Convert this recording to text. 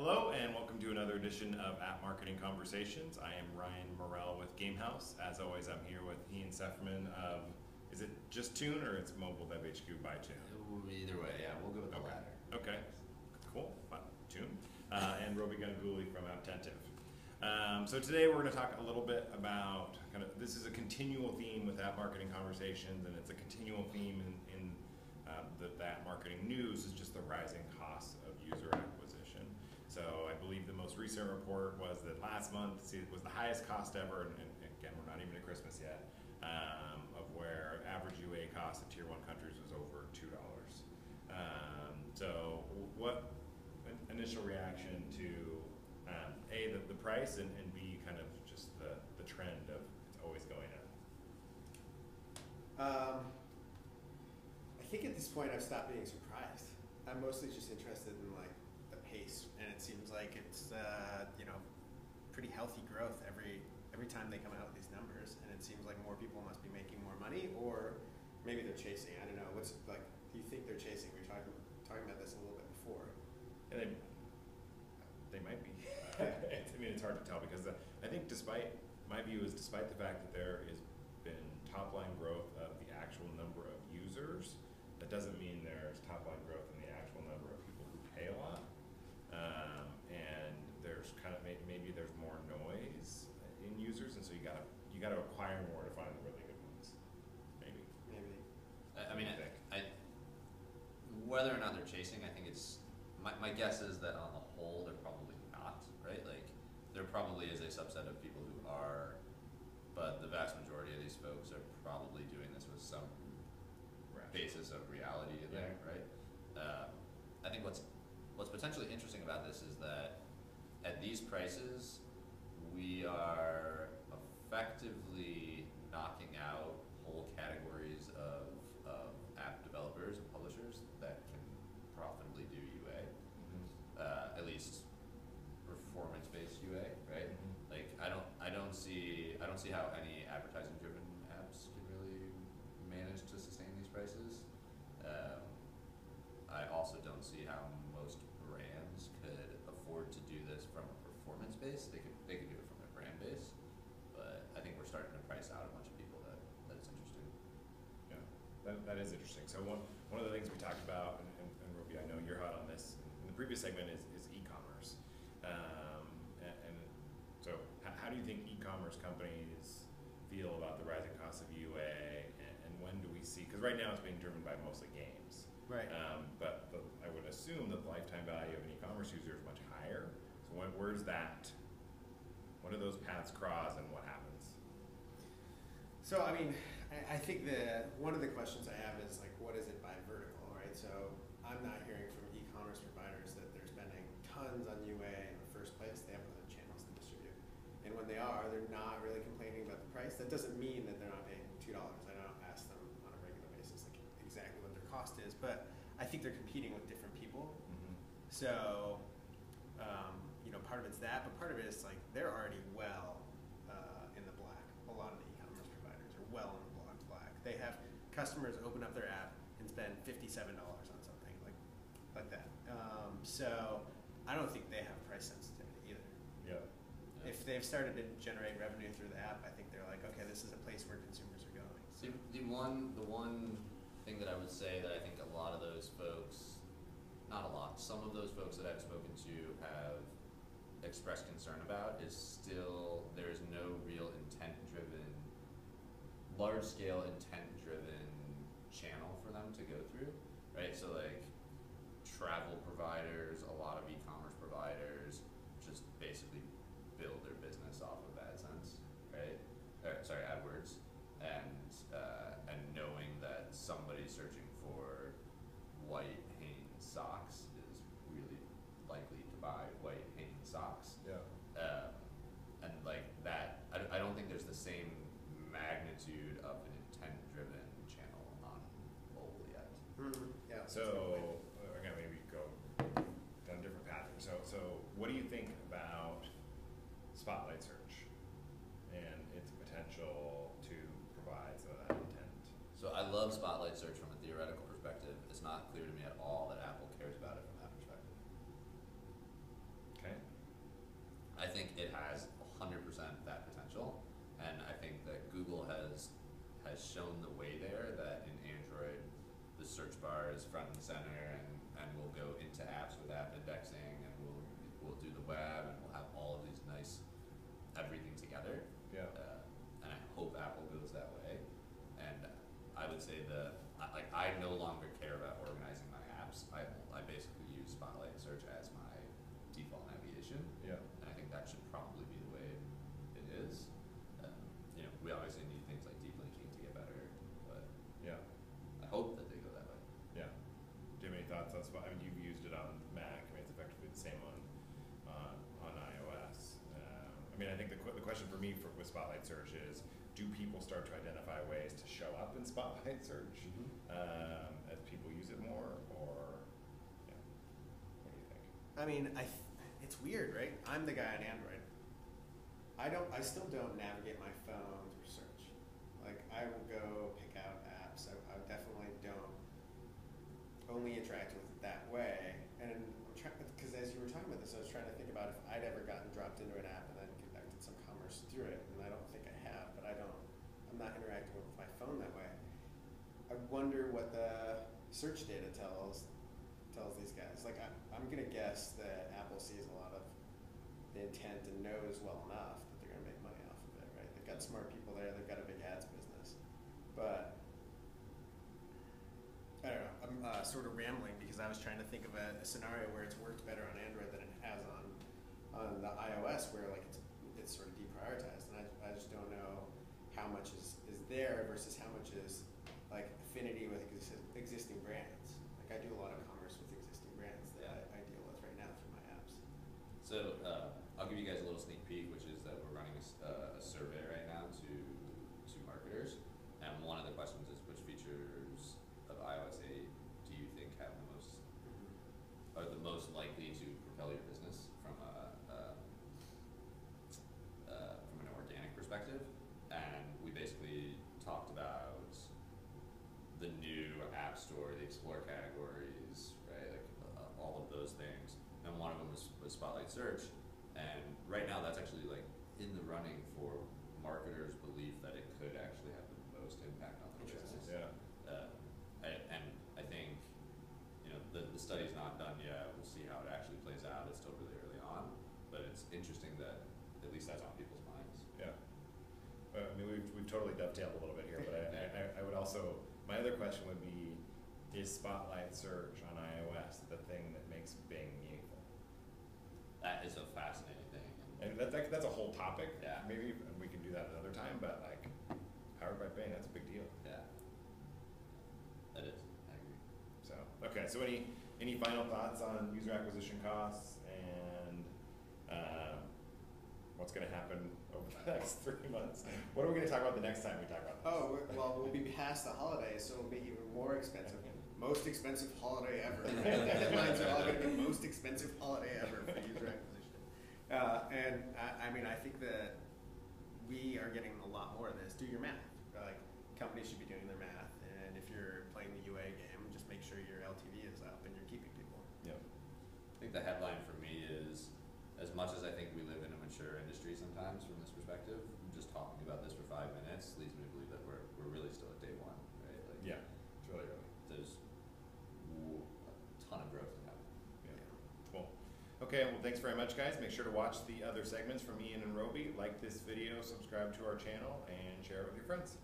Hello and welcome to another edition of App Marketing Conversations. I am Ryan Morrell with GameHouse. As always, I'm here with Ian Sefferman of, is it just Tune or it's Mobile Dev HQ by Tune? Either way, yeah, we'll go with the latter. Okay, cool, Tune. And Roby Ganguly from Apptentive. So today we're going to talk a little bit about this is a continual theme with App Marketing Conversations, and it's a continual theme in the app marketing news is just the rising costs of user acquisition. So I believe the most recent report was that last month it was the highest cost ever, and again, we're not even at Christmas yet, of where average UA cost in Tier 1 countries was over $2. So what initial reaction to A, the price, and B, kind of just the trend of it's always going up? I think at this point I've stopped being surprised. I'm mostly just interested in like the pace, and it seems like it's pretty healthy growth every time they come out with these numbers, and it seems like more people must be making more money, or maybe they're chasing. I don't know. What's like? Do you think they're chasing? We were talking about this a little bit before. And they might be. I mean, it's hard to tell because I think despite the fact that there has been top line growth of the actual number of users, that doesn't mean there's top line growth in the actual number of people who pay a lot. And there's kind of maybe there's more noise in users, and so you gotta acquire more to find the really good ones. Maybe. I mean, whether or not they're chasing, I think it's my guess is that on the whole they're probably not, right? Like there probably is a subset of people who are, but the vast majority of these folks are probably doing this with some basis of reality in there, right? I think what's potentially interesting about this is that at these prices, we are effectively knocking out whole categories of app developers and publishers that can profitably do UA, at least performance-based UA, right? Mm-hmm. Like I don't see how any advertising-driven apps can really manage to sustain these prices. I also don't see how most brands could afford to do this from a performance base. They could do it from a brand base, but I think we're starting to price out a bunch of people that it's interesting. Yeah, that is interesting. So one of the things we talked about, and Ruby, I know you're hot on this in the previous segment, is e-commerce. And so how do you think e-commerce companies feel about the rising cost of UA, and when do we see, because right now it's being driven by mostly games. Right. But I would assume that the lifetime value of an e-commerce user is much higher. So where's that? When do those paths cross, and what happens? So I mean, I think one of the questions I have is like, what is it by vertical, right? So I'm not hearing from e-commerce providers that they're spending tons on UA in the first place. They have other channels to distribute, and when they are, they're not really complaining about the price. That doesn't mean that they're not paying $2. I don't ask them on a regular basis like exactly what their cost is, but I think they're competing with different people. Mm-hmm. So part of it's that, but part of it is like they're already well in the black. A lot of the e-commerce providers are well in the black. They have customers open up their app and spend $57 on something like that. So I don't think they have price sensitivity either. Yeah. If they've started to generate revenue through the app, I think they're like, okay, this is a place where consumers are going. So the one thing that I would say that I think a lot of those folks, not a lot, some of those folks that I've spoken to have expressed concern about is still there is no real intent-driven, large-scale intent-driven channel for them to go through, right? So like travel providers, a lot of e-commerce providers just basically build their business off of AdSense, right? AdWords, and knowing that somebody searching for white Hanes socks is really likely to buy white Hanes socks. Yeah. And like that, I don't think there's the same magnitude of an intent-driven channel on mobile yet. Mm-hmm. Yeah. So again, maybe go down a different path here. So what do you think about Spotlight search and its potential to provide some of that intent? So I love Spotlight search from a theoretical perspective. It's not clear to me at all that Apple cares about it from that perspective. I think it has 100% that potential, and I think that Google has shown the way there, that in Android the search bar is front and center, and we'll go into apps with app indexing, and we'll do the web, and we'll have all of these nice everything together. Yeah. And I hope Apple goes that way. And I would say I no longer care about organizing my apps. I basically use Spotlight Search as my default navigation. Yeah. And I think that should probably be the way it is. We obviously need things like deep linking to get better, but Yeah. I hope that they go that way. Yeah. Do you have any thoughts on Spotlight? I mean, you've used it on Mac. I mean, it's effectively the same on iOS. I mean, I think the question for me with Spotlight Search is, do people start to identify ways to show up in Spotlight Search as people use it more, or yeah? What do you think? I mean, it's weird, right? I'm the guy on Android. I still don't navigate my phone through search. Like, I will go pick out apps. I definitely don't only interact with it that way. And I'm trying, because as you were talking about this, I was trying to think about if I'd ever gotten dropped into an app and then conducted some commerce through it. And I don't think I have, but I'm not interacting with my phone that way. I wonder what the search data tells these guys. Like, I'm gonna guess that Apple sees a lot of the intent and knows well enough that they're gonna make money off of it, right? They've got smart people there. They've got a big ads business, but I don't know. I'm sort of rambling because I was trying to think of a scenario where it's worked better on Android than it has on the iOS, where like it's sort of deprioritized, and I just don't know how much is there versus how much is like affinity with existing brands. Like, I do a lot of commerce with existing brands that I deal with right now through my apps. So I'll give you guys a little sneak peek, which is that we're running a survey right now to marketers, and one of the questions is, which features of iOS 8 do you think have are the most likely to propel your business from an organic perspective? And we basically talked about the new app store, the explore categories, right? Like all of those things. And one of them was Spotlight Search. And right now that's actually like in the running for marketers' belief that it could actually have the most impact on their business. Yeah. And I think, the study's not done yet. We'll see how it actually plays out. It's still really early on, but it's interesting that at least that's on people's minds. Yeah. I mean, we've totally dovetailed a little bit here, but I would also, my other question would be, is Spotlight Search on iOS the thing that makes Bing meaningful? That is a fascinating thing. And that's a whole topic. Yeah. Maybe we can do that another time, but like, powered by Bing, that's a big deal. Yeah. That is. I agree. So, okay, so any final thoughts on user acquisition costs and what's going to happen over the next 3 months? What are we going to talk about the next time we talk about this? Oh, well, we'll be past the holidays, so it'll be even more expensive. Most expensive holiday ever. The headlines are all going to be most expensive holiday ever for user acquisition. And I mean, I think that we are getting a lot more of this. Do your math. Like, companies should be doing their math, and if you're playing the UA game, just make sure your LTV is up and you're keeping people. Yep. I think the headline for me is, as much as I think we live in a mature industry sometimes from this perspective, just talking about this for 5 minutes leads me to believe that we're really still at day one, right? Like, Yeah, it's really early. There's a ton of growth to happen. Yeah. Cool. Okay, well, thanks very much, guys. Make sure to watch the other segments from Ian and Roby. Like this video, subscribe to our channel, and share it with your friends.